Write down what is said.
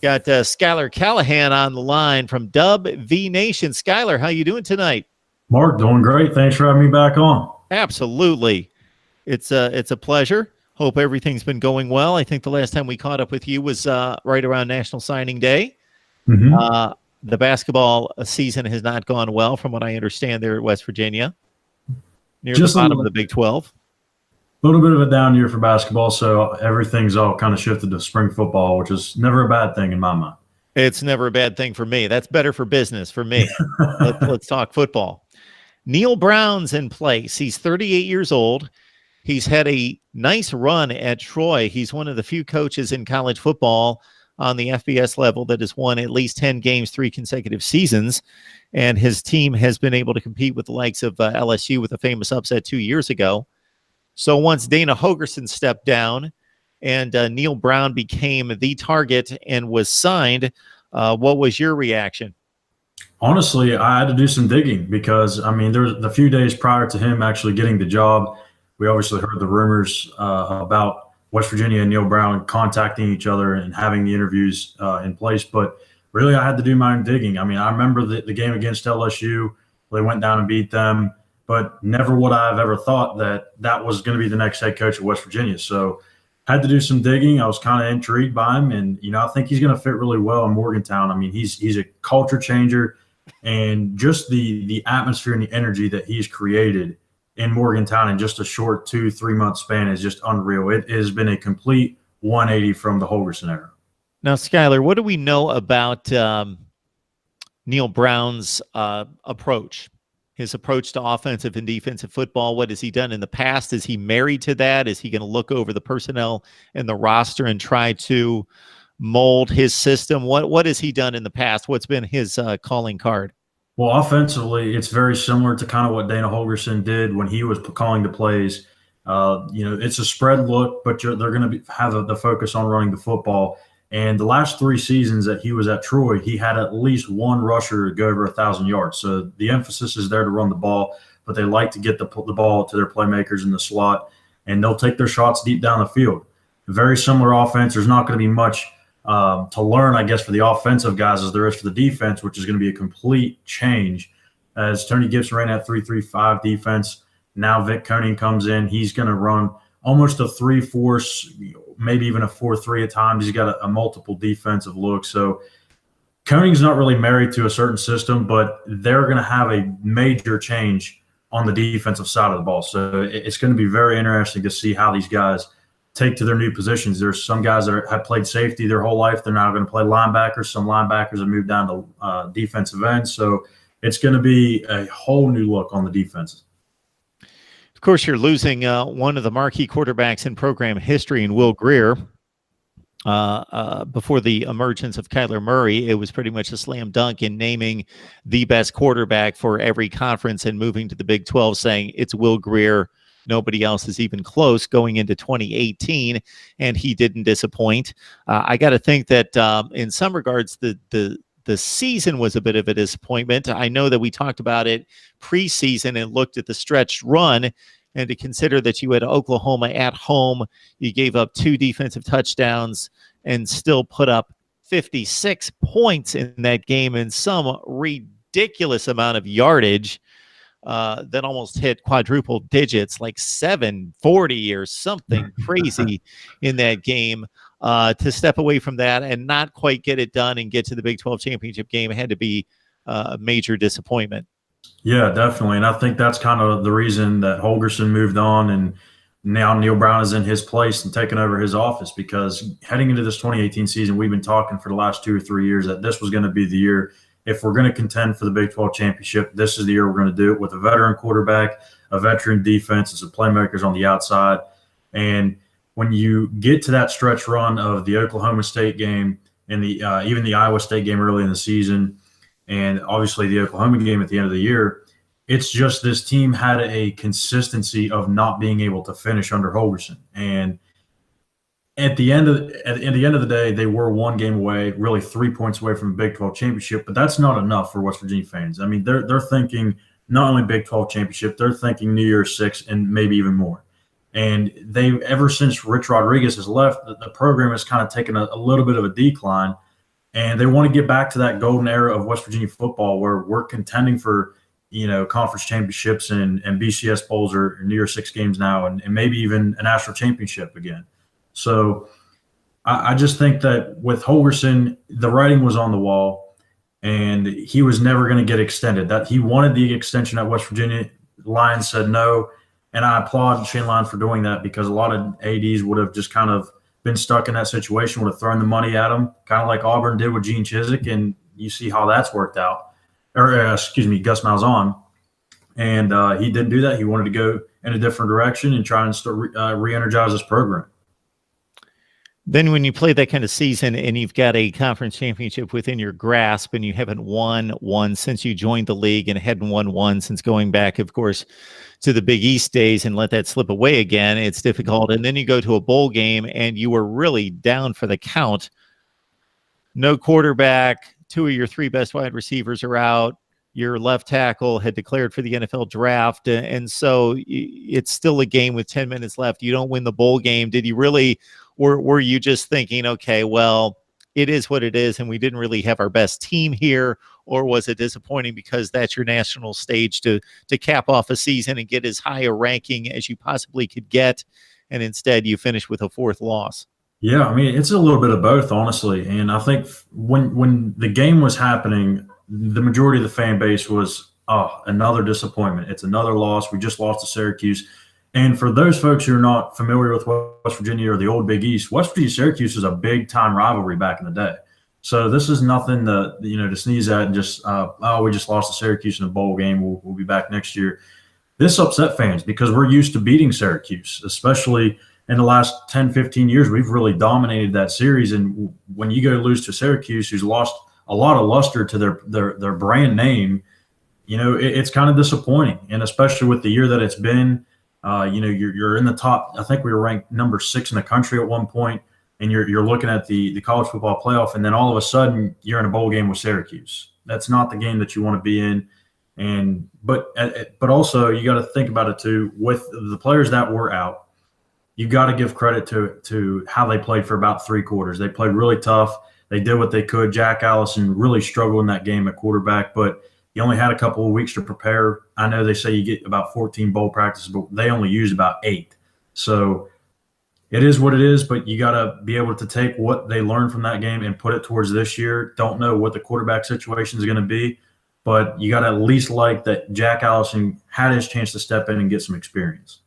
Got Skylar Callahan on the line from Dub V Nation. Skylar, how you doing tonight? Mark, doing great. Thanks for having me back on. Absolutely. It's a pleasure. Hope everything's been going well. I think the last time we caught up with you was right around National Signing Day. Mm-hmm. The basketball season has not gone well, from what I understand, there at West Virginia, near the Just a bottom of the Big 12. little bit of a down year for basketball, so everything's all kind of shifted to spring football, which is never a bad thing in my mind. It's never a bad thing for me. That's better for business for me. Let's talk football. Neal Brown's in place. He's 38 years old. He's had a nice run at Troy. He's one of the few coaches in college football on the FBS level that has won at least 10 games, 3 consecutive seasons. And his team has been able to compete with the likes of LSU with a famous upset 2 years ago. So once Dana Holgorsen stepped down and Neal Brown became the target and was signed, what was your reaction? Honestly, I had to do some digging because, there was a few days prior to him actually getting the job. We obviously heard the rumors about West Virginia and Neal Brown contacting each other and having the interviews in place. But really, I had to do my own digging. I remember the game against LSU. They went down and beat them. But never would I have ever thought that was going to be the next head coach of West Virginia. So had to do some digging. I was kind of intrigued by him. And, I think he's going to fit really well in Morgantown. He's a culture changer. And just the atmosphere and the energy that he's created in Morgantown in just a short 2-3 month span is just unreal. It has been a complete 180 from the Holgorsen era. Now, Skylar, what do we know about Neal Brown's approach? His approach to offensive and defensive football. What has he done in the past? Is he married to that? Is he going to look over the personnel and the roster and try to mold his system? What has he done in the past? What's been his calling card? Well, offensively, it's very similar to kind of what Dana Holgorsen did when he was calling the plays. It's a spread look, but they're going to have the focus on running the football. And the last 3 seasons that he was at Troy, he had at least one rusher go over 1,000 yards. So the emphasis is there to run the ball, but they like to get the ball to their playmakers in the slot, and they'll take their shots deep down the field. Very similar offense. There's not going to be much to learn, I guess, for the offensive guys as there is for the defense, which is going to be a complete change. As Tony Gibson ran that 3-3-5 defense, now Vic Koenig comes in. He's going to run almost a 3-4, maybe even a 4-3 at times. He's got a multiple defensive look. So Koenig's not really married to a certain system, but they're going to have a major change on the defensive side of the ball. So it's going to be very interesting to see how these guys take to their new positions. There's some guys that have played safety their whole life. They're now going to play linebackers. Some linebackers have moved down to defensive ends. So it's going to be a whole new look on the defenses. Of course, you're losing one of the marquee quarterbacks in program history in Will Grier. Before the emergence of Kyler Murray, it was pretty much a slam dunk in naming the best quarterback for every conference and moving to the Big 12, saying it's Will Grier. Nobody else is even close going into 2018, and he didn't disappoint. I got to think that in some regards, the season was a bit of a disappointment. I know that we talked about it preseason and looked at the stretched run, and to consider that you had Oklahoma at home, you gave up 2 defensive touchdowns and still put up 56 points in that game and some ridiculous amount of yardage that almost hit quadruple digits, like 740 or something crazy in that game. To step away from that and not quite get it done and get to the Big 12 championship game had to be a major disappointment. Yeah, definitely. And I think that's kind of the reason that Holgorsen moved on, and now Neal Brown is in his place and taking over his office, because heading into this 2018 season, we've been talking for the last 2 or 3 years that this was going to be the year. If we're going to contend for the Big 12 championship, this is the year we're going to do it with a veteran quarterback, a veteran defense, and some playmakers on the outside. And when you get to that stretch run of the Oklahoma State game and even the Iowa State game early in the season, and obviously the Oklahoma game at the end of the year, it's just this team had a consistency of not being able to finish under Holgorsen. And at the end of the day, they were 1 game away, really 3 points away from the Big 12 championship. But that's not enough for West Virginia fans. They're thinking not only Big 12 championship, they're thinking New Year's Six and maybe even more. And ever since Rich Rodriguez has left, the program has kind of taken a little bit of a decline. And they want to get back to that golden era of West Virginia football where we're contending for, conference championships and BCS bowls are near 6 games now, and maybe even a national championship again. So I just think that with Holgorsen, the writing was on the wall, and he was never going to get extended. That he wanted the extension at West Virginia. Lyons said no, and I applaud Shane Lyons for doing that because a lot of ADs would have just kind of been stuck in that situation, would have thrown the money at him, kind of like Auburn did with Gene Chizik, and you see how that's worked out. Or Gus Malzahn, and he didn't do that. He wanted to go in a different direction and try and start re-energize his program. Then when you play that kind of season and you've got a conference championship within your grasp and you haven't won one since you joined the league and hadn't won one since going back, of course, to the Big East days and let that slip away again, it's difficult. And then you go to a bowl game and you were really down for the count. No quarterback, 2 of your 3 best wide receivers are out. Your left tackle had declared for the NFL draft. And so it's still a game with 10 minutes left. You don't win the bowl game. Did you really, or were you just thinking, okay, well, it is what it is, and we didn't really have our best team here? Or was it disappointing because that's your national stage to cap off a season and get as high a ranking as you possibly could get, and instead you finish with a 4th loss? Yeah, I mean, it's a little bit of both, honestly. And I think when the game was happening, the majority of the fan base was, oh, another disappointment. It's another loss. We just lost to Syracuse. And for those folks who are not familiar with West Virginia or the old Big East, West Virginia-Syracuse is a big-time rivalry back in the day. So this is nothing to sneeze at and just, we just lost to Syracuse in a bowl game. We'll be back next year. This upset fans because we're used to beating Syracuse, especially in the last 10, 15 years. We've really dominated that series. And when you go lose to Syracuse, who's lost a lot of luster to their brand name, it's kind of disappointing. And especially with the year that it's been, you're in the top. I think we were ranked number 6 in the country at one point, and you're looking at the college football playoff, and then all of a sudden you're in a bowl game with Syracuse. That's not the game that you want to be in. But also you got to think about it too. With the players that were out, you got to give credit to how they played for about 3 quarters. They played really tough. They did what they could. Jack Allison really struggled in that game at quarterback, but he only had a couple of weeks to prepare. I know they say you get about 14 bowl practices, but they only used about 8. So it is what it is, but you got to be able to take what they learned from that game and put it towards this year. Don't know what the quarterback situation is going to be, but you got to at least like that Jack Allison had his chance to step in and get some experience.